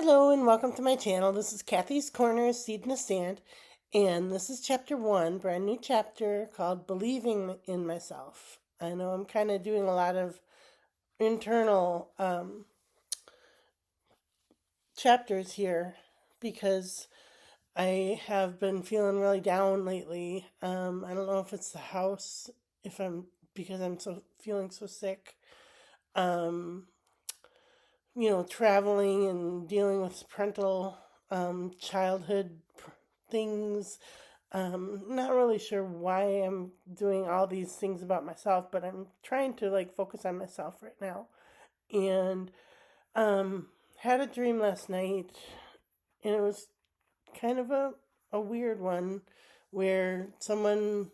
Hello and welcome to my channel. This is Kathy's Corner, Seed in the Sand, and this is chapter 1, brand new chapter called Believing in Myself. I know I'm kind of doing a lot of internal chapters here because I have been feeling really down lately. I don't know if it's the house, if I'm because I'm so feeling so sick. Um, Traveling and dealing with parental childhood things. Not really sure why I'm doing all these things about myself, but I'm trying to like focus on myself right now. And um, had a dream last night, and it was kind of a weird one where someone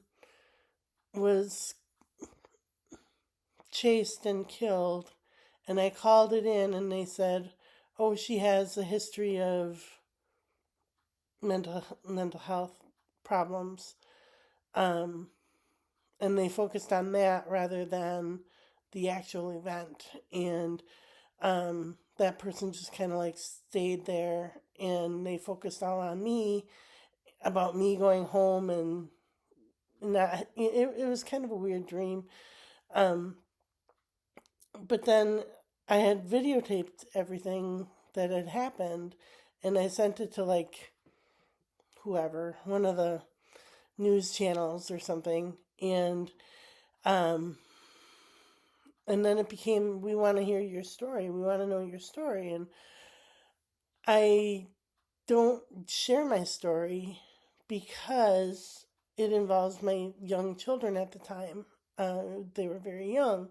was chased and killed, and I called it in, and they said, "Oh, she has a history of mental health problems." Um, and they focused on that rather than the actual event. And that person just kind of like stayed there, and they focused all on me about me going home and not. It was kind of a weird dream. Um, but then I had videotaped everything that had happened, and I sent it to like whoever, one of the news channels or something, um, and then it became, we want to hear your story. We want to know your story. And I don't share my story because it involves my young children at the time. They were very young.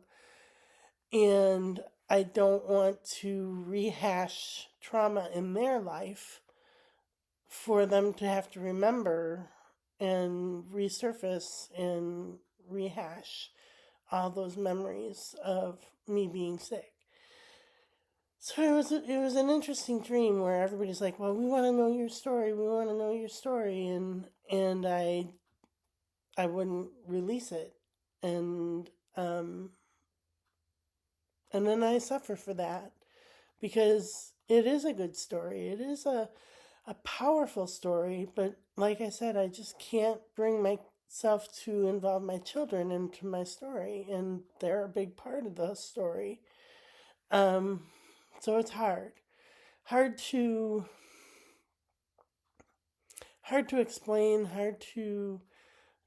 And I don't want to rehash trauma in their life for them to have to remember and resurface and rehash all those memories of me being sick. So it was an interesting dream where everybody's like, "Well, we want to know your story. We want to know your story," and I wouldn't release it, and um and then I suffer for that because it is a good story. It is a powerful story, but like I said, I just can't bring myself to involve my children into my story, and they're a big part of the story. Um, so it's hard to hard to explain, hard to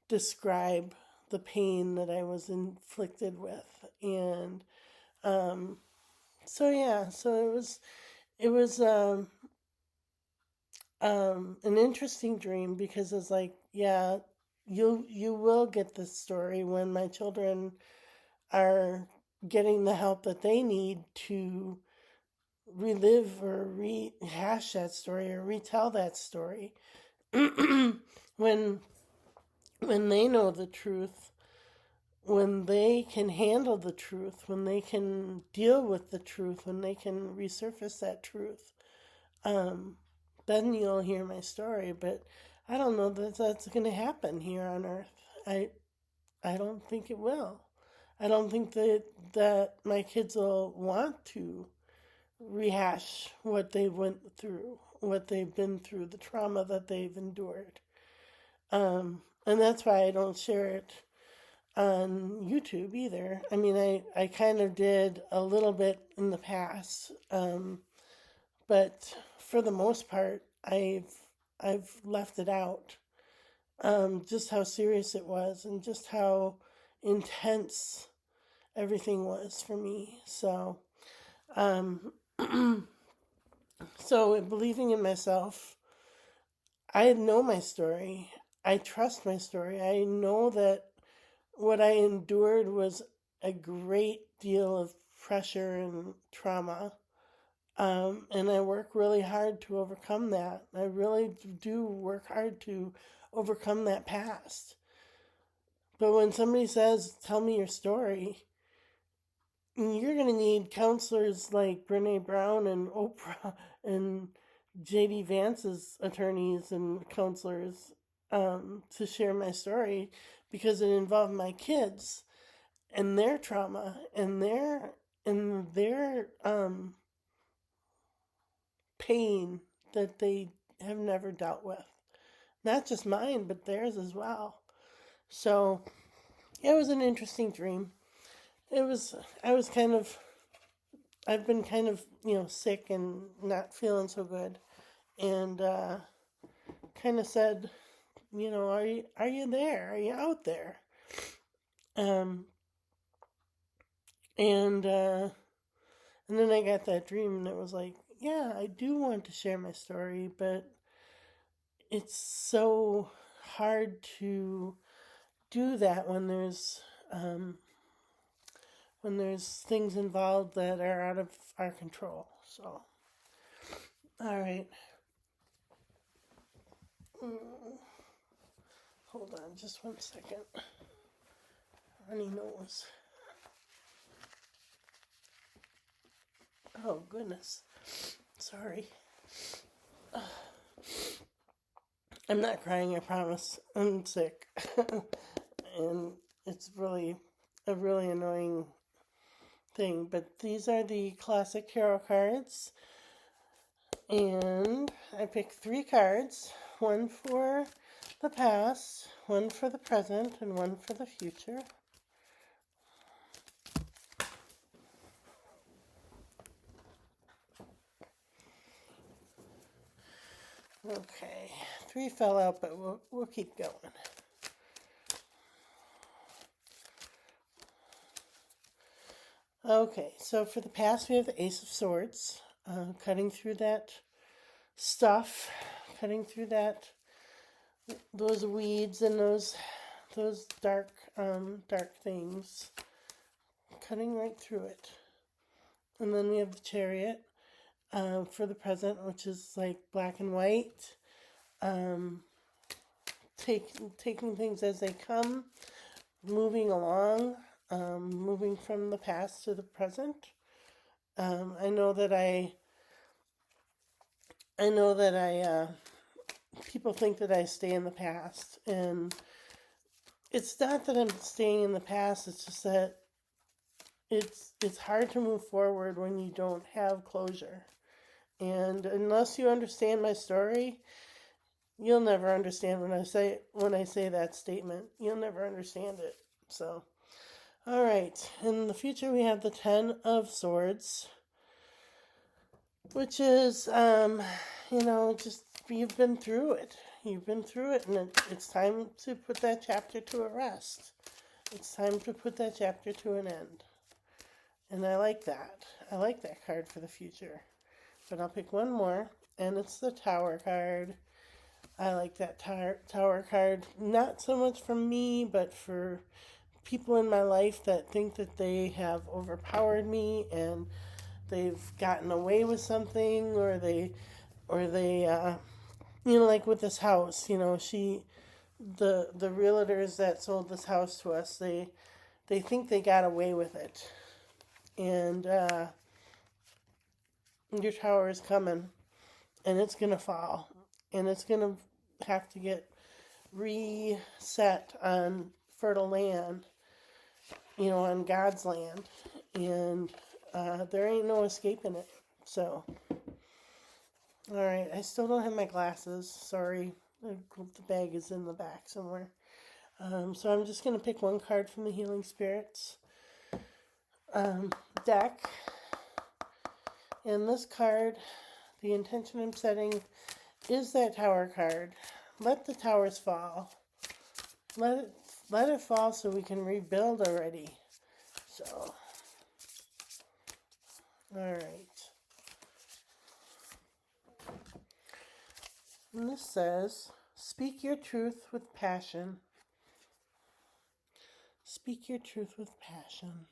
describe the pain that I was inflicted with. And um, so yeah, so it was an interesting dream because it's like, yeah, you will get this story when my children are getting the help that they need to relive or rehash that story or retell that story. when when they know the truth, when they can handle the truth, when they can deal with the truth, when they can resurface that truth, um, then you'll hear my story. But I don't know that that's going to happen here on Earth. I I don't think it will. I don't think that my kids will want to rehash what they went through, what they've been through, the trauma that they've endured. And that's why I don't share it on YouTube either. I mean, I kind of did a little bit in the past, but for the most part, I've left it out. Just how serious it was and just how intense everything was for me. Um, so believing in myself, I know my story. I trust my story. I know that what I endured was a great deal of pressure and trauma. And I work really hard to overcome that. I really do work hard to overcome that past. But when somebody says, "Tell me your story," you're going to need counselors like Brene Brown and Oprah and JD Vance's attorneys and counselors to share my story because it involved my kids and their trauma and their pain that they have never dealt with. Not just mine, but theirs as well. So it was an interesting dream. It was, I was kind of, I've been kind of, sick and not feeling so good. And kind of said, are you there? Are you out there? Um, and then I got that dream, and it was like, yeah, I do want to share my story, but it's so hard to do that um, when there's things involved that are out of our control. So, all right. Hold on just 1 second. Runny nose. Oh, goodness. Sorry. I'm not crying, I promise. I'm sick. And it's really a really annoying thing. But these are the classic tarot cards. And I picked 3 cards. One for the past, one for the present, and one for the future. Okay, 3 fell out, but we'll keep going. Okay, so for the past, we have the Ace of Swords, cutting through that stuff, cutting through those weeds and those dark things, cutting right through it. And then we have the Chariot for the present, which is like black and white, taking things as they come, moving along, moving from the past to the present. I know that people think that I stay in the past, and it's not that I'm staying in the past. It's just that it's hard to move forward when you don't have closure. And unless you understand my story, you'll never understand when I say that statement. You'll never understand it. So, all right. In the future, we have the 10 of Swords, which is, just you've been through it. You've been through it, and it's time to put that chapter to a rest. It's time to put that chapter to an end. And I like that. I like that card for the future. But I'll pick one more, and it's the Tower card. I like that Tower card, not so much from me, but for people in my life that think that they have overpowered me and they've gotten away with something, or they like with this house, the realtors that sold this house to us, they think they got away with it. And your tower is coming, and it's going to fall, and it's going to have to get reset on fertile land, on God's land, and there ain't no escaping it. So, all right, I still don't have my glasses. Sorry, the bag is in the back somewhere. So I'm just going to pick one card from the Healing Spirits deck. And this card, the intention I'm setting is that Tower card. Let the towers fall. Let it fall so we can rebuild already. So, all right. And this says, speak your truth with passion. Speak your truth with passion.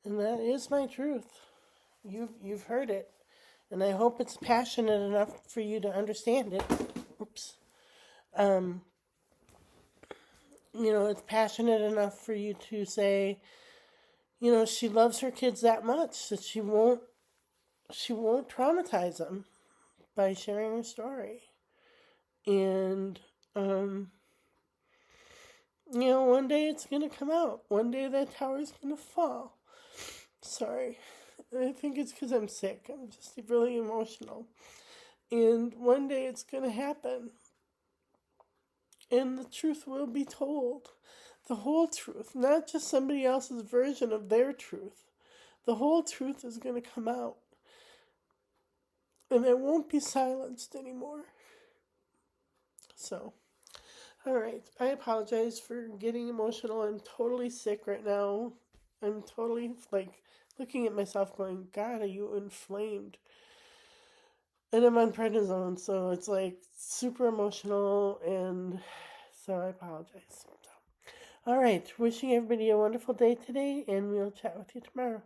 And that is my truth. You've heard it. And I hope it's passionate enough for you to understand it. Oops. It's passionate enough for you to say, she loves her kids that much that she won't traumatize them by sharing her story. And, one day it's going to come out. One day that tower's going to fall. Sorry. I think it's because I'm sick. I'm just really emotional. And one day it's going to happen. And the truth will be told. The whole truth, not just somebody else's version of their truth. The whole truth is going to come out. And it won't be silenced anymore. So, all right. I apologize for getting emotional. I'm totally sick right now. I'm totally looking at myself going, God, are you inflamed? And I'm on prednisone, so it's super emotional, and so I apologize. So, all right. Wishing everybody a wonderful day today, and we'll chat with you tomorrow.